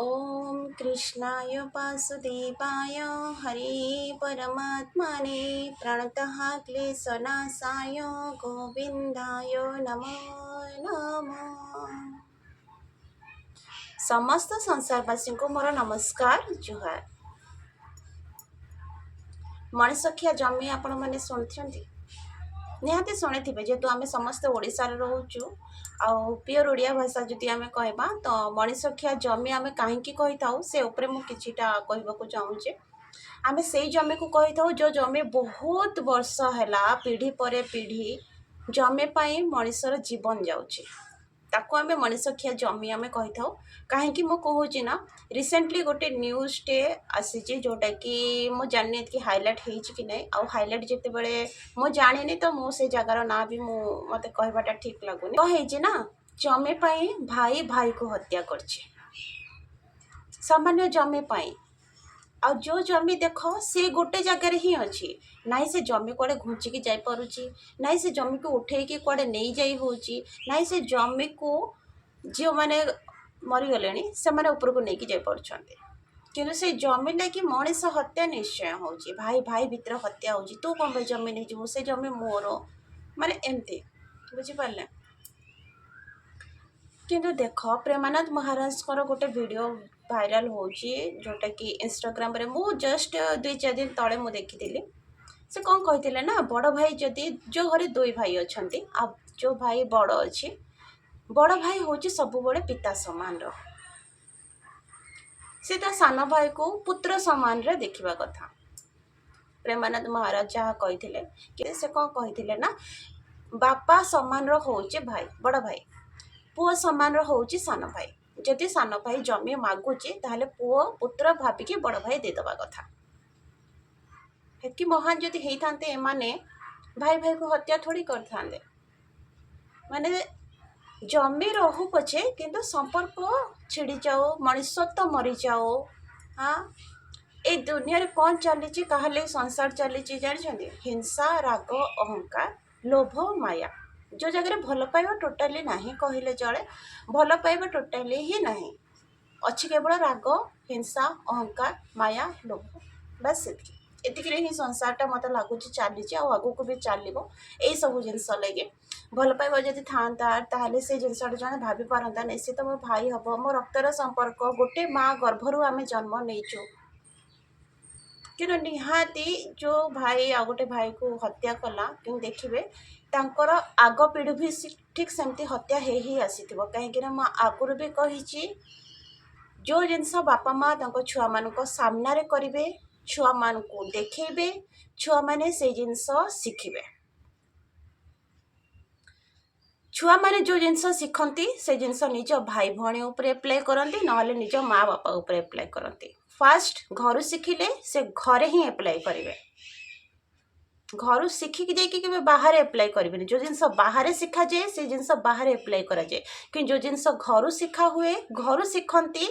ओम कृष्णाय वासुदेवाय हरे परमात्मने प्रणतः क्लेशनाशाय गोविंदाय नमो नमः। समस्त संसारवासी को मोर नमस्कार जुहार। मणिसखिया जमी आपण मैंने शुणी निहाती शुणी जेहेतु आम समस्ते ओडिशार रोचु प्योर ओडिया भाषा जदि आम कहबा तो मणिसखिया जमी आम कहीं कही से उपरे मु किछिटा कहबाकू चाहूचे। आम से जमी को कही था जो जमी बहुत वर्ष है पीढ़ी पर पीढ़ी जमी पाई मनीषर जीवन जाऊँगी ताको आम मणिसखिया जमी आम कही था। कहीं मु कहूँ ना रिसेंटली गोटे न्यूज़टे आसी जोटा कि मु जानी कि हाइलाइट कि नहीं आउ हाइलाइट जिते बड़े मु जानी तो मुझे जगार ना भी मत कहवाटा ठीक लगुनि कही ना जमी पाई भाई भाई को हत्या कर सामान्य जमी पाई आ जो जमी देख से गोटे जगार ही अच्छी नाई से जमी कड़े घुंचिकी जापी नाई से जमी को उठेकी कड़े नहीं जाई होची नाई से जमी को जो मैंने मरीगले से मैंने ऊपर को लेकिन जापे कि से जमी लगी मनीष हत्या निश्चय हो भाई भाई भितर हत्या हो तू कौन भाई जमी नहीं जीव से जमी मोर माने एमती बुझिपारे। किंतु देख प्रेमानंद महाराज गोटे वीडियो भाइराल हो जोटा कि इंस्टाग्राम रे मु जस्ट 2-4 दिन तले मु देखी से कौन कहते ना बड़ भाई जदि जो घरे दुई भाई अच्छा आ जो भाई बड़ अच्छी बड़ भाई हूँ सब बड़े पिता सामान से सान भाई को पुत्र सामान रे देखा कथा। प्रेमानंद महाराज जहाँ कहते कि से कौन कहते ना बापा सामान होचे भाई बड़ भाई पुओ सामान होची सान भाई जदि सान भाई जमी मागुचे ताहले पुओ पुत्र भाविकी बड़ भाई देदबा कथा। हेतु महान जदि होते एमाने भाई भाई को हत्या थोड़ी करते माने जमी रहू पछे किंतु संपर्क छिड़ी जाओ मनुष्यत्व मरी जाओ। हाँ ए दुनिया रे कौन चली कहले संसार चली जानी हिंसा राग अहंकार लोभ माया जो जगह भल पाइबा टोटाली नहीं कहले चले भल पाइबा टोटाली ही नहीं अच्छी केवल राग हिंसा अहंकार माया लोभ बस एतिक ही संसारटा मत लगुच चली आगू को भी चलो यही सब जिनस लगे भल पाइबा जब था से जिनसा जन भाभी पारता नहीं सी तो मो भाई हम मो रक्तर संपर्क गोटे माँ गर्भर आम जन्म नहीं कि निहाती जो भाई आ गोटे भाई को हत्या कला कि देखिए तांकर आग पीढ़ी भी ठीक सेमती हत्या ही आसी कहीं आगुरी भी कही जो जिनस बापा माँ छुआ मान सामना करेंगे छुआ मान को देखेबे छुआ माने से जिनस शिखिबे छुआ माने जो जिनस शिखती से जिनस निज भाई भौणी उपर एप्लाय करती ना निज माँ बापा उपर एप्लाय करती। फास्ट घर शिखिले से घरे ही एप्लाय करेंगे घर शिखिकी जाइए बाहर एप्लाय करेंगे जो जिनस बाहर शिखा जाए से जिनस बाहर एप्लाय करा जाए कि जो जिनस घर शिखा हुए घर शिखती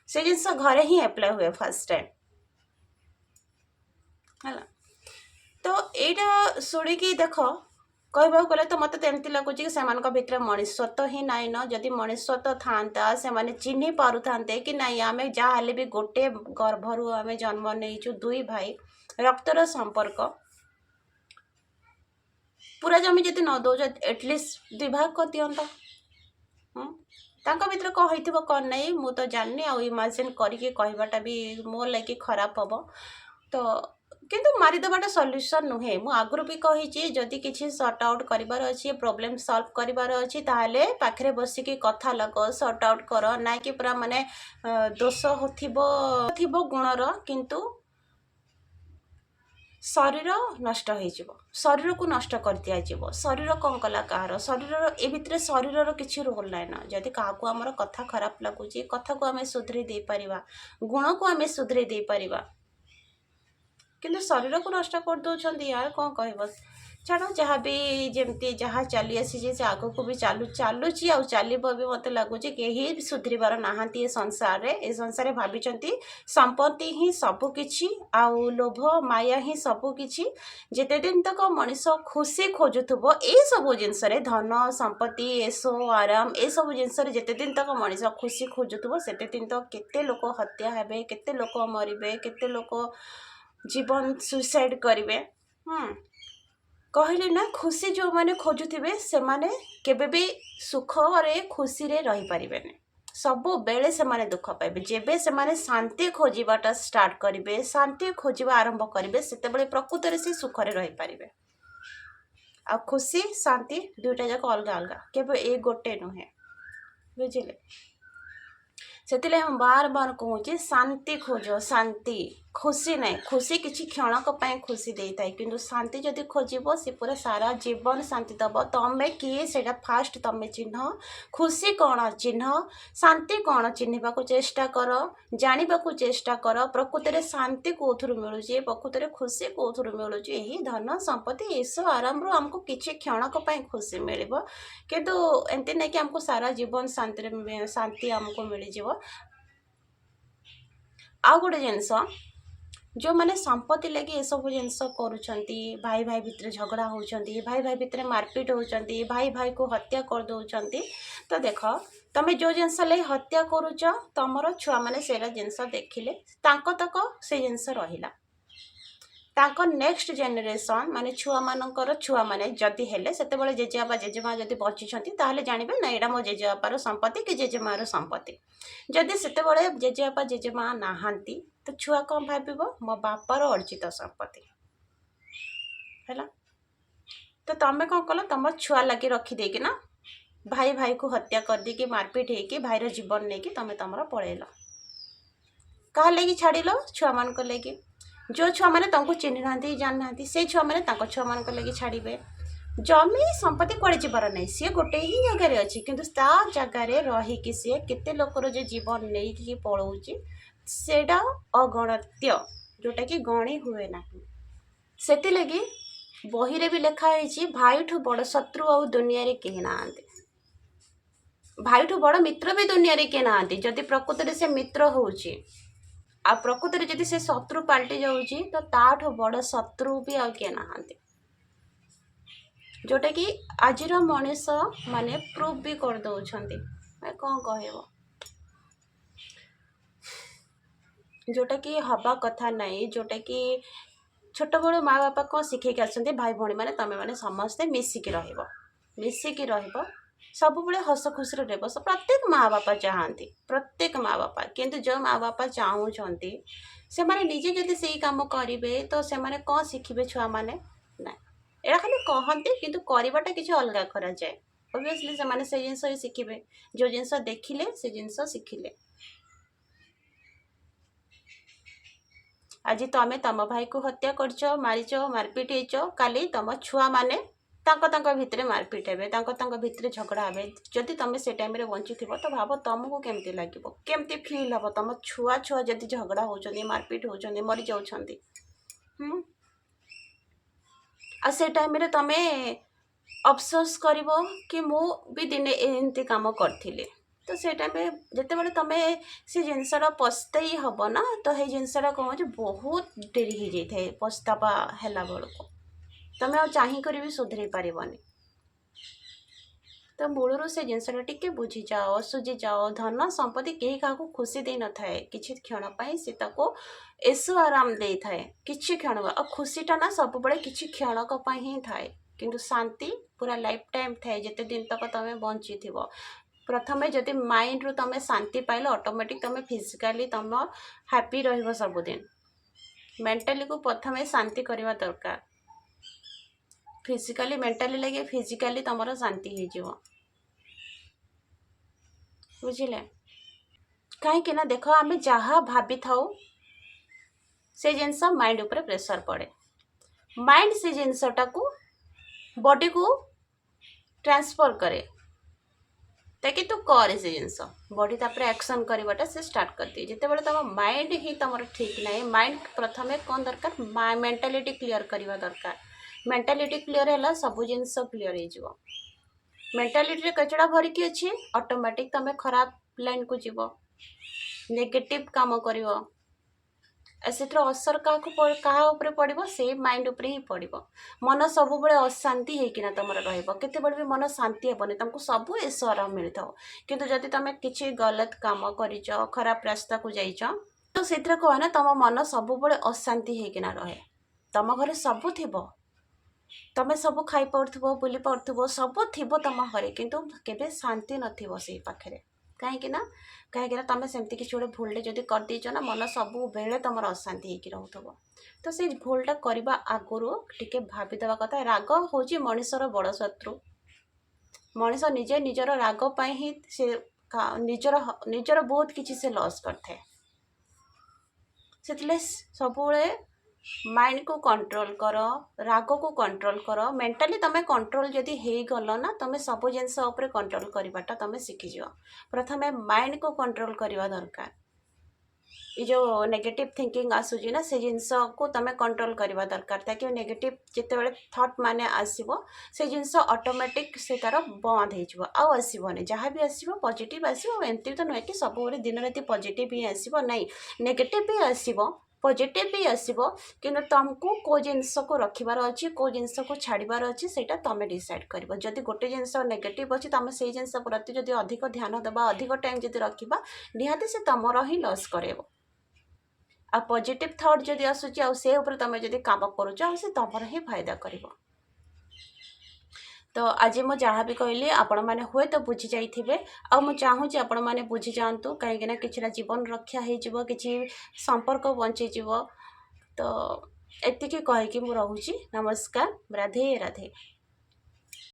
से जिनस घरे ही एप्लाय हुए फास्ट टाइम है। तो यहाँ शुणिकी देख कहबा गले तो मत एमती लगुच कि से भितर मनुष्यत्व ही नाई न जदि मनुष्यत्व था से माने चिन्ह पारू था कि नाई आम जहाँ भी गोटे गर्भर आम जन्म नहीं दुई भाई रक्तर संपर्क पूरा जमी जब न दौच एटलिस्ट विभाग कर दिंता भर कौन हो कौन नहीं मु तो जानी आ इमाजिन करके कहवाटा भी मो लगे खराब हम तो किंतु मारिदेवाटा सल्यूशन नुहे मु आगुरी भी कही जदि किसी सर्ट आउट करार अच्छी प्रोब्लेम सल्व करार अच्छी ताहले पाखरे बसिकी कथा लग सर्ट आउट कर ना कि पूरा माने दोष थो गुणर किंतु शरीर नष्ट हो शरीर को नष्ट कर दिज्व शरीर कौन कला कहार शरीर ए भितर शरीर किसी रोल ना ना जदि क्या आमर कथा खराब लगुच कथा को आम सुधरी दे पारिबा गुण को आम सुधरी दे पारिबा किंतु शरीर को नष्ट कर दौरान यार कौन कह ଛାଡ଼ ଯାହା ବି ଯେମିତି ଯାହା ଚାଲି ଆସିଛି ସେ ଆଗକୁ ବି ଚାଲୁଛି ଆଉ ଚାଲିବ ବି। ମୋତେ ଲାଗୁଛି କେହି ସୁଧରିବାର ନାହାନ୍ତି ଏ ସଂସାରରେ। ଏ ସଂସାରରେ ଭାବିଛନ୍ତି ସମ୍ପତ୍ତି ହିଁ ସବୁ କିଛି ଆଉ ଲୋଭ ମାୟା ହିଁ ସବୁ କିଛି। ଯେତେ ଦିନ ତକ ମଣିଷ ଖୁସି ଖୋଜୁଥିବ ଏଇସବୁ ଜିନିଷରେ, ଧନ ସମ୍ପତ୍ତି ଏସୋ ଆରାମ ଏସବୁ ଜିନିଷରେ ଯେତେ ଦିନ ତକ ମଣିଷ ଖୁସି ଖୋଜୁଥିବ ସେତେ ଦିନ ତକ କେତେ ଲୋକ ହତ୍ୟା ହେବେ, କେତେ ଲୋକ ମରିବେ, କେତେ ଲୋକ ଜୀବନ ସୁଇସାଇଡ୍ କରିବେ। କହିଲେ ନା, ଖୁସି ଯେଉଁମାନେ ଖୋଜୁଥିବେ ସେମାନେ କେବେ ବି ସୁଖରେ ଖୁସିରେ ରହିପାରିବେନି। ସବୁବେଳେ ସେମାନେ ଦୁଃଖ ପାଇବେ। ଯେବେ ସେମାନେ ଶାନ୍ତି ଖୋଜିବାଟା ଷ୍ଟାର୍ଟ କରିବେ, ଶାନ୍ତି ଖୋଜିବା ଆରମ୍ଭ କରିବେ, ସେତେବେଳେ ପ୍ରକୃତରେ ସେ ସୁଖରେ ରହିପାରିବେ। ଆଉ ଖୁସି ଶାନ୍ତି ଦୁଇଟା ଯାକ ଅଲଗା ଅଲଗା, କେବେ ଏ ଗୋଟେ ନୁହେଁ। ବୁଝିଲେ? ସେଥିଲାଗି ମୁଁ ବାର କହୁଛି ଶାନ୍ତି ଖୋଜ, ଶାନ୍ତି। ଖୁସି ନାହିଁ, ଖୁସି କିଛି କ୍ଷଣକ ପାଇଁ ଖୁସି ଦେଇଥାଏ, କିନ୍ତୁ ଶାନ୍ତି ଯଦି ଖୋଜିବ ସେ ପୁରା ସାରା ଜୀବନ ଶାନ୍ତି ଦେବ। ତମେ କିଏ ସେଇଟା ଫାଷ୍ଟ ତମେ ଚିହ୍ନ। ଖୁସି କ'ଣ ଚିହ୍ନ, ଶାନ୍ତି କ'ଣ ଚିହ୍ନିବାକୁ ଚେଷ୍ଟା କର, ଜାଣିବାକୁ ଚେଷ୍ଟା କର। ପ୍ରକୃତରେ ଶାନ୍ତି କେଉଁଥିରୁ ମିଳୁଛି, ପ୍ରକୃତରେ ଖୁସି କେଉଁଥିରୁ ମିଳୁଛି। ଏହି ଧନ ସମ୍ପତ୍ତି ଏସବୁ ଆରାମରୁ ଆମକୁ କିଛି କ୍ଷଣକ ପାଇଁ ଖୁସି ମିଳିବ, କିନ୍ତୁ ଏମିତି ନାହିଁ କି ଆମକୁ ସାରା ଜୀବନ ଶାନ୍ତି ଆମକୁ ମିଳିଯିବ। ଆଉ ଗୋଟେ ଜିନିଷ, ଯେଉଁମାନେ ସମ୍ପତ୍ତି ଲାଗି ଏସବୁ ଜିନିଷ କରୁଛନ୍ତି, ଭାଇ ଭାଇ ଭିତରେ ଝଗଡ଼ା ହେଉଛନ୍ତି, ଭାଇ ଭାଇ ଭିତରେ ମାରପିଟ୍ ହେଉଛନ୍ତି, ଭାଇ ଭାଇକୁ ହତ୍ୟା କରିଦେଉଛନ୍ତି, ତ ଦେଖ ତମେ ଯେଉଁ ଜିନିଷ ଲାଗି ହତ୍ୟା କରୁଛ, ତମର ଛୁଆମାନେ ସେଇଟା ଜିନିଷ ଦେଖିଲେ ତାଙ୍କ ତକ ସେ ଜିନିଷ ରହିଲା। ତାଙ୍କ ନେକ୍ସଟ ଜେନେରେସନ୍ ମାନେ ଛୁଆମାନଙ୍କର ଛୁଆମାନେ ଯଦି ହେଲେ, ସେତେବେଳେ ଜେଜେବାପା ଜେଜେମା ଯଦି ବଞ୍ଚିଛନ୍ତି ତାହେଲେ ଜାଣିବେ ନା ଏଇଟା ମୋ ଜେଜେବାପାର ସମ୍ପତ୍ତି କି ଜେଜେମାର ସମ୍ପତ୍ତି। ଯଦି ସେତେବେଳେ ଜେଜେବାପା ଜେଜେମା ନାହାନ୍ତି ତ ଛୁଆ କ'ଣ ଭାବିବ, ମୋ ବାପାର ଅର୍ଜିତ ସମ୍ପତ୍ତି ହେଲା। ତ ତମେ କ'ଣ କଲ, ତମ ଛୁଆ ଲାଗି ରଖିଦେଇକି ନା ଭାଇ ଭାଇକୁ ହତ୍ୟା କରିଦେଇକି ମାରପିଟ୍ ହେଇକି ଭାଇର ଜୀବନ ନେଇକି ତମେ ତମର ପଳେଇଲ। କାହା ଲାଗି ଛାଡ଼ିଲ? ଛୁଆମାନଙ୍କ ଲାଗି। ଯେଉଁ ଛୁଆମାନେ ତାଙ୍କୁ ଚିହ୍ନି ନାହାନ୍ତି ଜାଣିନାହାନ୍ତି, ସେଇ ଛୁଆମାନେ ତାଙ୍କ ଛୁଆମାନଙ୍କ ଲାଗି ଛାଡ଼ିବେ। ଜମି ସମ୍ପତ୍ତି କୁଆଡ଼େ ଯିବାର ନାହିଁ, ସିଏ ଗୋଟେ ହିଁ ଜାଗାରେ ଅଛି, କିନ୍ତୁ ତା ଜାଗାରେ ରହିକି ସିଏ କେତେ ଲୋକର ଯେ ଜୀବନ ନେଇକି ପଳଉଛି ସେଇଟା ଅଗଣତ୍ୟ, ଯେଉଁଟାକି ଗଣି ହୁଏ ନାହିଁ। ସେଥିଲାଗି ବହିରେ ବି ଲେଖା ହେଇଛି, ଭାଇଠୁ ବଡ଼ ଶତ୍ରୁ ଆଉ ଦୁନିଆରେ କେହି ନାହାନ୍ତି, ଭାଇଠୁ ବଡ଼ ମିତ୍ର ବି ଦୁନିଆରେ କେହି ନାହାନ୍ତି। ଯଦି ପ୍ରକୃତରେ ସେ ମିତ୍ର ହେଉଛି ଆଉ ପ୍ରକୃତରେ ଯଦି ସେ ଶତ୍ରୁ ପାଲଟି ଯାଉଛି, ତ ତାଠୁ ବଡ଼ ଶତ୍ରୁ ବି ଆଉ କିଏ ନାହାନ୍ତି। ଯେଉଁଟାକି ଆଜିର ମଣିଷ ମାନେ ପ୍ରୁଭ୍ ବି କରିଦେଉଛନ୍ତି। କ'ଣ କହିବ, ଯେଉଁଟାକି ହେବା କଥା ନାହିଁ, ଯେଉଁଟାକି ଛୋଟବେଳୁ ମା ବାପା କ'ଣ ଶିଖେଇକି ଆସନ୍ତି, ଭାଇ ଭଉଣୀମାନେ ତମେମାନେ ସମସ୍ତେ ମିଶିକି ରହିବ, ସବୁବେଳେ ହସ ଖୁସିରେ ରହିବ। ପ୍ରତ୍ୟେକ ମା ବାପା ଚାହାନ୍ତି, ପ୍ରତ୍ୟେକ ମା ବାପା। କିନ୍ତୁ ଯେଉଁ ମା ବାପା ଚାହୁଁଛନ୍ତି ସେମାନେ ନିଜେ ଯଦି ସେଇ କାମ କରିବେ ତ ସେମାନେ କ'ଣ ଶିଖିବେ ଛୁଆମାନେ? ନା, ଏଇଟା ଖାଲି କହନ୍ତି, କିନ୍ତୁ କରିବାଟା କିଛି ଅଲଗା କରାଯାଏ। ଅବଭିୟସଲି ସେମାନେ ସେଇ ଜିନିଷ ହିଁ ଶିଖିବେ, ଯେଉଁ ଜିନିଷ ଦେଖିଲେ ସେ ଜିନିଷ ଶିଖିଲେ। ଆଜି ତମେ ତମ ଭାଇକୁ ହତ୍ୟା କରିଛ, ମାରିଛ, ମାରପିଟ୍ ହେଇଛ, କାଲି ତମ ଛୁଆମାନେ ତାଙ୍କ ଭିତରେ ମାରପିଟ୍ ହେବେ, ତାଙ୍କ ଭିତରେ ଝଗଡ଼ା ହେବେ। ଯଦି ତମେ ସେ ଟାଇମ୍ରେ ବଞ୍ଚିଥିବ ତ ଭାବ ତମକୁ କେମିତି ଲାଗିବ, କେମିତି ଫିଲ୍ ହେବ? ତମ ଛୁଆ ଯଦି ଝଗଡ଼ା ହେଉଛନ୍ତି, ମାରପିଟ୍ ହେଉଛନ୍ତି, ମରିଯାଉଛନ୍ତି, ଆଉ ସେ ଟାଇମ୍ରେ ତମେ ଅଫସୋସ କରିବ କି ମୁଁ ବି ଦିନେ ଏମିତି କାମ କରିଥିଲି। ତ ସେ ଟାଇମ୍ରେ ଯେତେବେଳେ ତମେ ସେ ଜିନିଷଟା ପସ୍ତେଇ ହେବ ନା, ତ ସେଇ ଜିନିଷଟା କ'ଣ ହେଉଛି, ବହୁତ ଡେରି ହେଇଯାଇଥାଏ ପସ୍ତାବା ହେଲା ବେଳକୁ। ତମେ ଆଉ ଚାହିଁକରି ବି ସୁଧରେଇ ପାରିବନି। ତ ମୂଳରୁ ସେ ଜିନିଷଟା ଟିକେ ବୁଝିଯାଅ, ସୁଝିଯାଅ। ଧନ ସମ୍ପତ୍ତି କେହି କାହାକୁ ଖୁସି ଦେଇନଥାଏ, କିଛି କ୍ଷଣ ପାଇଁ ସେ ତାକୁ ଏସୁ ଆରାମ ଦେଇଥାଏ, କିଛି କ୍ଷଣ। ଆଉ ଖୁସିଟା ନା ସବୁବେଳେ କିଛି କ୍ଷଣକ ପାଇଁ ହିଁ ଥାଏ, କିନ୍ତୁ ଶାନ୍ତି ପୁରା ଲାଇଫ୍ ଟାଇମ୍ ଥାଏ, ଯେତେ ଦିନ ତକ ତମେ ବଞ୍ଚିଥିବ। ପ୍ରଥମେ ଯଦି ମାଇଣ୍ଡରୁ ତମେ ଶାନ୍ତି ପାଇଲ, ଅଟୋମେଟିକ୍ ତମେ ଫିଜିକାଲି ତମ ହ୍ୟାପି ରହିବ ସବୁଦିନ। ମେଣ୍ଟାଲିକୁ ପ୍ରଥମେ ଶାନ୍ତି କରିବା ଦରକାର। ଫିଜିକାଲି ମେଣ୍ଟାଲି ଲାଗି ଫିଜିକାଲି ତମର ଶାନ୍ତି ହେଇଯିବ। ବୁଝିଲେ? କାହିଁକି ନା ଦେଖ, ଆମେ ଯାହା ଭାବିଥାଉ ସେ ଜିନିଷ ମାଇଣ୍ଡ ଉପରେ ପ୍ରେସର ପଡ଼େ। ମାଇଣ୍ଡ ସେ ଜିନିଷଟାକୁ ବଡ଼ିକୁ ଟ୍ରାନ୍ସଫର କରେ, ତାକି ତୁ କରେ ସେ ଜିନିଷ। ବଡ଼ି ତାପରେ ଆକ୍ସନ୍ କରିବାଟା ସେ ଷ୍ଟାର୍ଟ କରିଦିଏ। ଯେତେବେଳେ ତମ ମାଇଣ୍ଡ ହିଁ ତମର ଠିକ୍ ନାହିଁ, ମାଇଣ୍ଡ ପ୍ରଥମେ କ'ଣ ଦରକାର, ମେଣ୍ଟାଲିଟି କ୍ଲିଅର କରିବା ଦରକାର। मेंटालिटी क्लियर है सब जिनस क्लियर हो मेंटालिटी कचड़ा भरिकी अच्छी ऑटोमेटिक तमें खराब लाइन को जीव नेगेटिव काम कर से असर क्या पड़ो से माइंड उपर ही पड़ो मन सब अशांति होना तुम रते भी मन शांति हेनी तुमको सब ईश्वर मिलता किंतु जदि तुम किसी गलत काम कर खराब रास्ता को जाइच तो से कह ना तुम मन सब अशांति होना रहे तुम घर सब थी तमें सब खाई पार्थ्व बुली पार्थ्व सब थी तुम घरे किंतु केबे शांति नथिबो से पाखे कहीं तुम सेमती किसी गोटे भूलटे जब करदेच ना मन सब बेले तुम अशांति हो तो से भूलटा करने आगुरी टिके भाविदेवा कथा राग हूँ मनीषर बड़ शत्रु मनीष निजे निजर राग ही से निजर निजर बहुत किसी से लॉस करते से सब माइंड को कंट्रोल कर राग को कंट्रोल कर मेंटली तुम कंट्रोल जदि हो गल ना तुम सब जिनस कंट्रोल करवाटा तुम शिखिज प्रथम माइंड को कंट्रोल करवा दरकार ये जो नेगेटिव थिंकिंग आसूजी ना से जिनस को तुम कंट्रोल करवा दरकार ताकि नेगेटिव जिते थॉट माने आसीबो से जिनस ऑटोमेटिक से तार बंद हो आसबनी जहाँ भी आसो पॉजिटिव आसो एमती तो नुहे कि सब दिन राति पॉजिटिव ही आसो नहीं नेगेटिव भी आसो पॉजिटिव भी आसो कि तुमको कौ जिनस को रखार अच्छी कौ जिनस को छाड़बार अच्छी से तुम डिसाइड कर जदि गोटे जिनस नेगेटिव अच्छी तुम से जिनस प्रति जदि अधिक ध्यान देवा अधिक टाइम जदि रखा निहाती से तुमर ही लॉस कर आ पॉजिटिव थॉट जदि आसूची से ऊपर तुम जदि काम करुच से तुमर ही फायदा कर तो आज मुझे जहाँ भी कहली आपण मैंने हुए तो बुझी जाइए आ मुझे चाहूँगी आपण मैंने बुझी जातु कहीं कि जीवन रक्षा हो कि संपर्क बंचीज तो एतिकी कहीकि मुझे नमस्कार राधे राधे।